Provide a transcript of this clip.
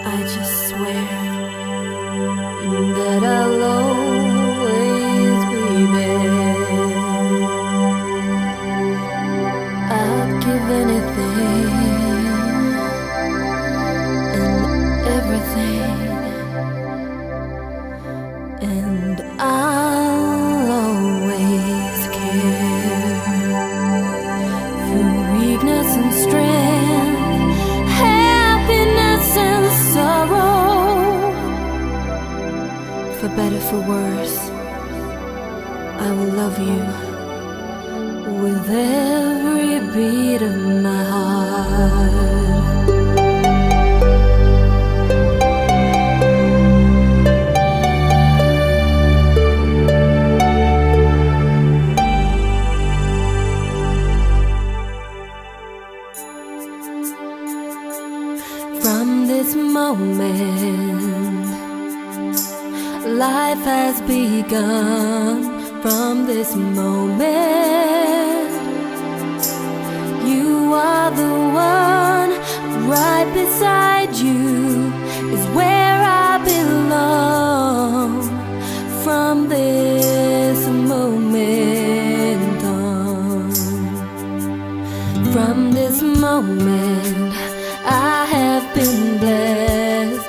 I just swear that I'll always be there. I'd give anything and everything, and I'll always care. Through weakness and strength, happiness and sorrow, for better, for worse, I will love you with every beat of my heart. From this moment, life has begun. From this moment, you are the one. Right beside you is where I belong. From this moment on, from this moment, I have been blessed